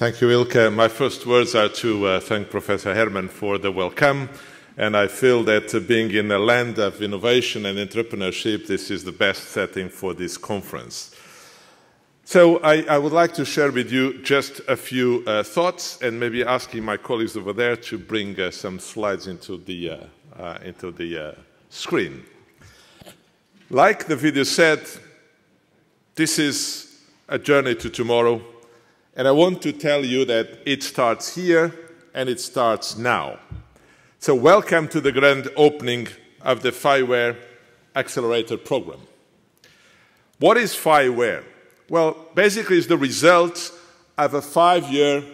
Thank you, Ilke. My first words are to thank Professor Herman for the welcome. And I feel that being in a land of innovation and entrepreneurship, this is the best setting for this conference. So I would like to share with you just a few thoughts and maybe asking my colleagues over there to bring some slides into the screen. Like the video said, this is a journey to tomorrow. And I want to tell you that it starts here and it starts now. So welcome to the grand opening of the FIWARE Accelerator program. What is FIWARE? Well, basically it's the result of a 5-year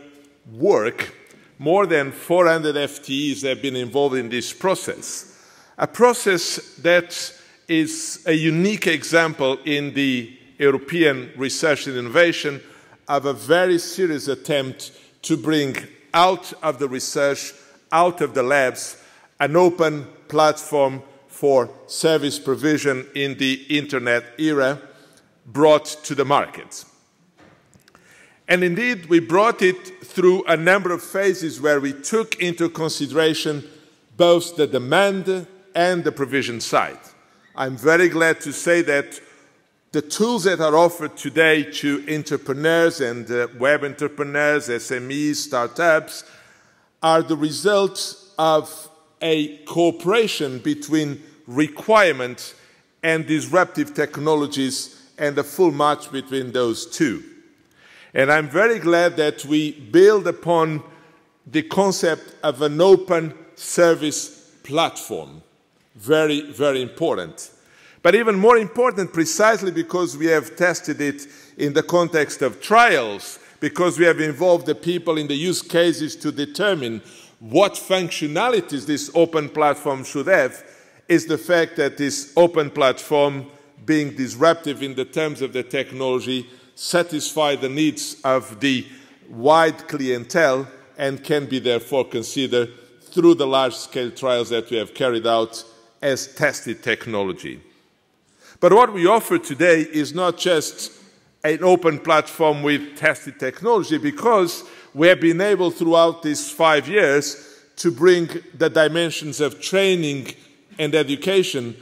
work. More than 400 FTEs have been involved in this process. A process that is a unique example in the European research and innovation of a very serious attempt to bring out of the research, out of the labs, an open platform for service provision in the internet era brought to the market. And indeed, we brought it through a number of phases where we took into consideration both the demand and the provision side. I'm very glad to say that the tools that are offered today to entrepreneurs and web entrepreneurs, SMEs, startups, are the result of a cooperation between requirement and disruptive technologies and a full match between those two. And I'm very glad that we build upon the concept of an open service platform. Very, very important. But even more important, precisely because we have tested it in the context of trials, because we have involved the people in the use cases to determine what functionalities this open platform should have, is the fact that this open platform, being disruptive in the terms of the technology, satisfies the needs of the wide clientele and can be therefore considered through the large-scale trials that we have carried out as tested technology. But what we offer today is not just an open platform with tested technology, because we have been able throughout these 5 years to bring the dimensions of training and education.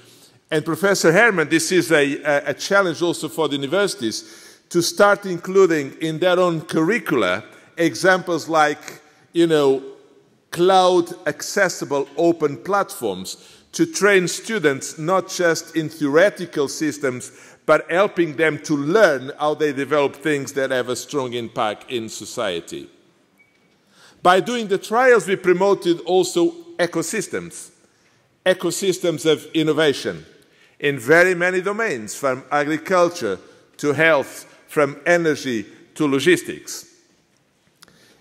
And Professor Herman, this is a challenge also for the universities, to start including in their own curricula examples like, cloud accessible open platforms, to train students not just in theoretical systems, but helping them to learn how they develop things that have a strong impact in society. By doing the trials, we promoted also ecosystems of innovation in very many domains, from agriculture to health, from energy to logistics.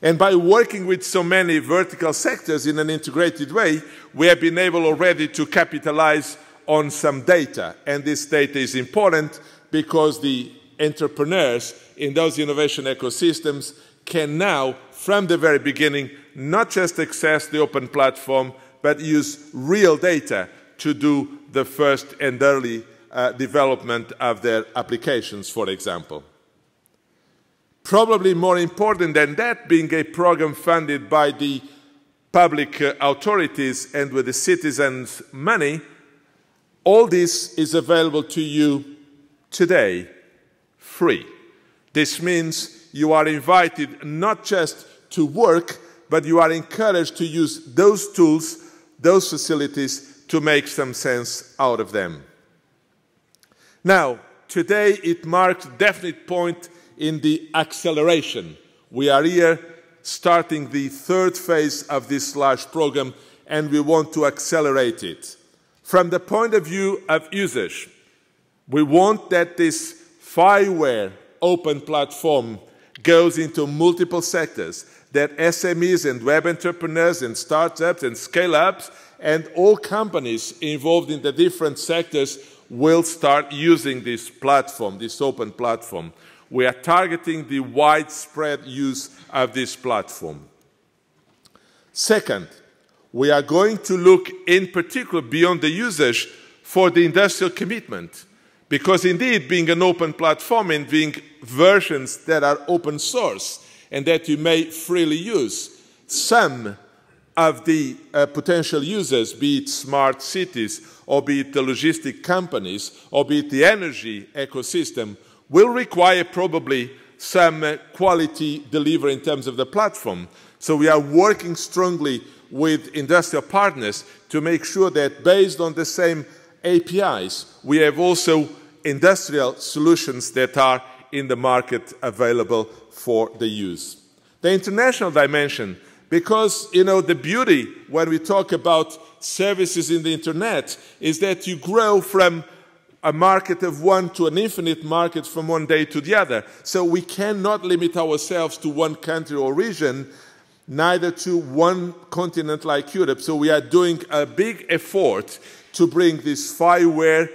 And by working with so many vertical sectors in an integrated way, we have been able already to capitalize on some data. And this data is important because the entrepreneurs in those innovation ecosystems can now, from the very beginning, not just access the open platform, but use real data to do the first and early development of their applications, for example. Probably more important than that, being a program funded by the public authorities and with the citizens' money, all this is available to you today, free. This means you are invited not just to work, but you are encouraged to use those tools, those facilities, to make some sense out of them. Now, today it marks a definite point in the acceleration. We are here starting the third phase of this large program, and we want to accelerate it. From the point of view of usage, we want that this FIWARE open platform goes into multiple sectors, that SMEs and web entrepreneurs and startups and scale-ups and all companies involved in the different sectors will start using this platform, this open platform. We are targeting the widespread use of this platform. Second, we are going to look in particular beyond the usage for the industrial commitment. Because indeed, being an open platform and being versions that are open source and that you may freely use. Some of the potential users, be it smart cities, or be it the logistic companies, or be it the energy ecosystem, will require probably some quality delivery in terms of the platform. So we are working strongly with industrial partners to make sure that based on the same APIs, we have also industrial solutions that are in the market available for the use. The international dimension, because, you know, the beauty when we talk about services in the internet is that you grow from a market of one to an infinite market from one day to the other. So we cannot limit ourselves to one country or region, neither to one continent like Europe. So we are doing a big effort to bring this FIWARE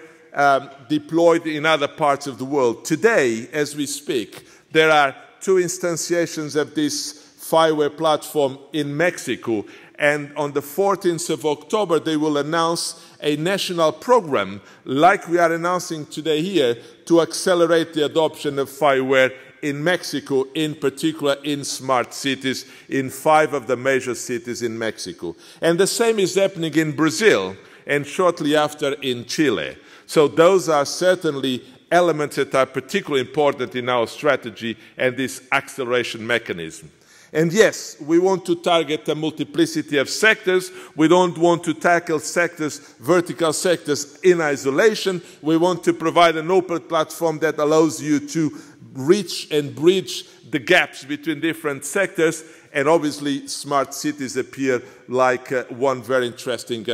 deployed in other parts of the world. Today, as we speak, there are 2 instantiations of this FIWARE platform in Mexico, and on the 14th of October they will announce a national program, like we are announcing today here, to accelerate the adoption of FIWARE in Mexico, in particular in smart cities, in 5 of the major cities in Mexico. And the same is happening in Brazil, and shortly after in Chile. So those are certainly elements that are particularly important in our strategy and this acceleration mechanism. And yes, we want to target a multiplicity of sectors. We don't want to tackle sectors, vertical sectors, in isolation. We want to provide an open platform that allows you to reach and bridge the gaps between different sectors. And obviously, smart cities appear like one very interesting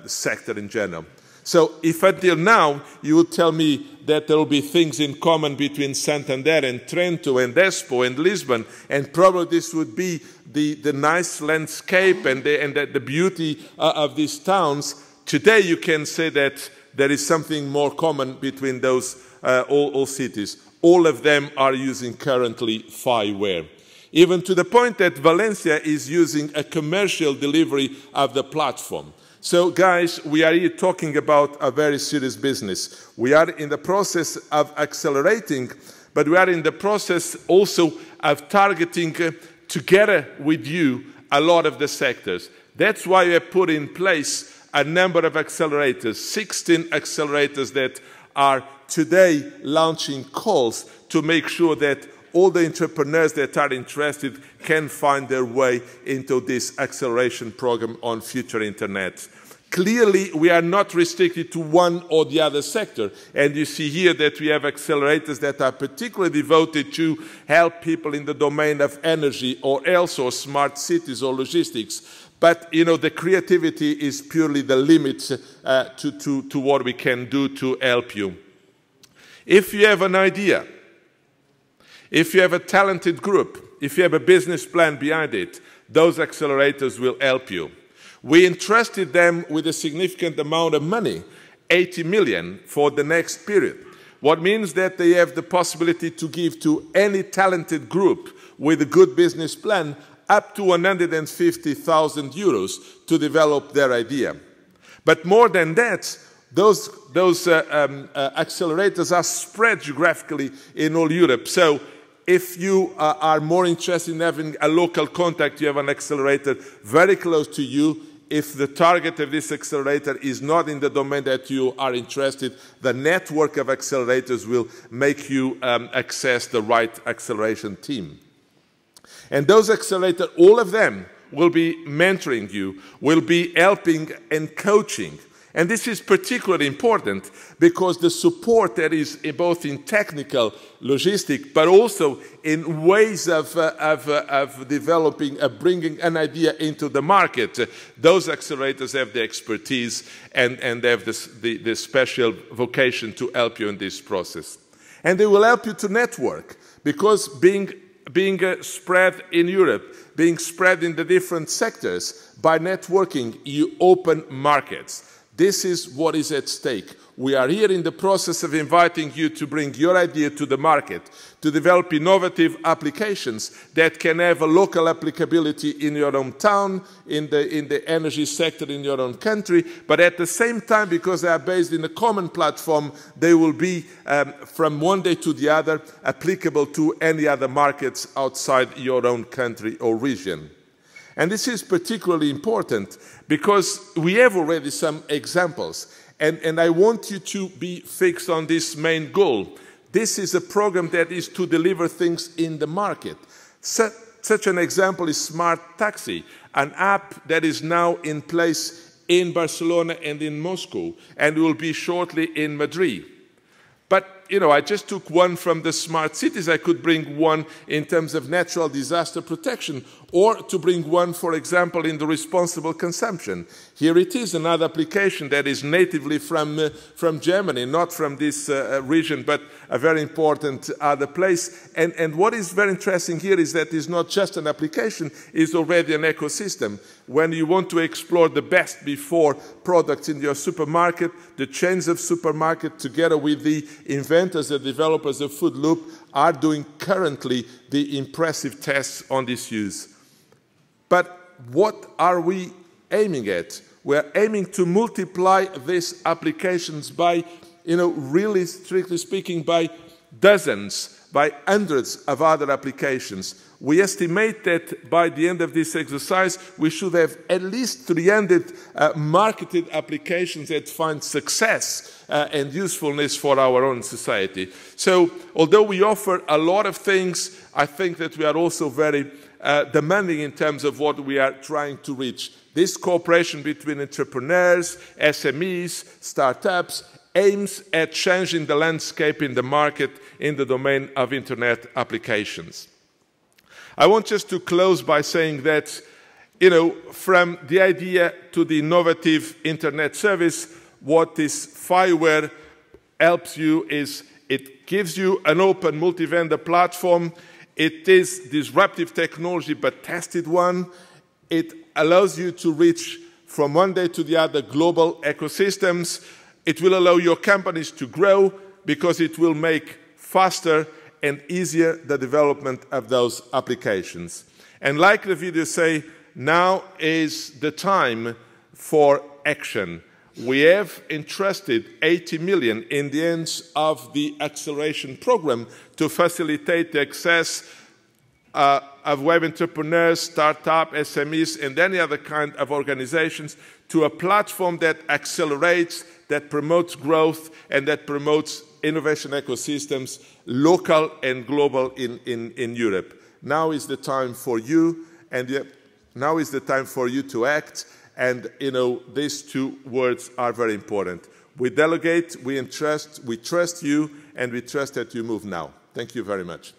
sector in general. So if until now you would tell me that there will be things in common between Santander and Trento and Espoo and Lisbon, and probably this would be the nice landscape and the beauty of these towns, today you can say that there is something more common between those all cities. All of them are using currently FIWARE. Even to the point that Valencia is using a commercial delivery of the platform. So guys, we are here talking about a very serious business. We are in the process of accelerating, but we are in the process also of targeting together with you a lot of the sectors. That's why we have put in place a number of accelerators, 16 accelerators that are today launching calls to make sure that all the entrepreneurs that are interested can find their way into this acceleration program on Future Internet. Clearly, we are not restricted to one or the other sector. And you see here that we have accelerators that are particularly devoted to help people in the domain of energy or else, or smart cities or logistics. But, you know, the creativity is purely the limit to what we can do to help you. If you have an idea, if you have a talented group, if you have a business plan behind it, those accelerators will help you. We entrusted them with a significant amount of money, 80 million for the next period. What means that they have the possibility to give to any talented group with a good business plan up to 150,000 euros to develop their idea. But more than that, those accelerators are spread geographically in all Europe. So if you are more interested in having a local contact, you have an accelerator very close to you. If the target of this accelerator is not in the domain that you are interested, the network of accelerators will make you access the right acceleration team. And those accelerators, all of them, will be mentoring you, will be helping and coaching. And this is particularly important because the support that is both in technical, logistic, but also in ways of developing, bringing an idea into the market, those accelerators have the expertise and they have the special vocation to help you in this process. And they will help you to network because being spread in Europe, being spread in the different sectors, by networking, you open markets. This is what is at stake. We are here in the process of inviting you to bring your idea to the market, to develop innovative applications that can have a local applicability in your own town, in the energy sector in your own country, but at the same time, because they are based in a common platform, they will be, from one day to the other, applicable to any other markets outside your own country or region. And this is particularly important because we have already some examples. And I want you to be fixed on this main goal. This is a program that is to deliver things in the market. Such an example is Smart Taxi, an app that is now in place in Barcelona and in Moscow, and will be shortly in Madrid. But, you know, I just took one from the smart cities. I could bring one in terms of natural disaster protection, or to bring one, for example, in the responsible consumption. Here it is, another application that is natively from Germany, not from this region, but a very important other place. And what is very interesting here is that it's not just an application, it's already an ecosystem. When you want to explore the best before products in your supermarket, the chains of supermarket, together with the inventors, the developers of Food Loop, are doing currently the impressive tests on this use. But what are we aiming at? We're aiming to multiply these applications by, really strictly speaking, by dozens, by hundreds of other applications. We estimate that by the end of this exercise, we should have at least 300 marketed applications that find success and usefulness for our own society. So, although we offer a lot of things, I think that we are also very demanding in terms of what we are trying to reach. This cooperation between entrepreneurs, SMEs, startups, aims at changing the landscape in the market in the domain of internet applications. I want just to close by saying that, from the idea to the innovative internet service, what this FIWARE helps you is it gives you an open multi-vendor platform. It is disruptive technology, but tested one. It allows you to reach from one day to the other global ecosystems. It will allow your companies to grow because it will make faster and easier the development of those applications. And like the video say, now is the time for action. We have entrusted 80 million in the hands of the Acceleration program to facilitate the access of web entrepreneurs, startup, SMEs, and any other kind of organizations to a platform that accelerates, that promotes growth, and that promotes innovation ecosystems, local and global in Europe. Now is the time for you, and now is the time for you to act. And, these two words are very important. We delegate, we entrust, we trust you, and we trust that you move now. Thank you very much.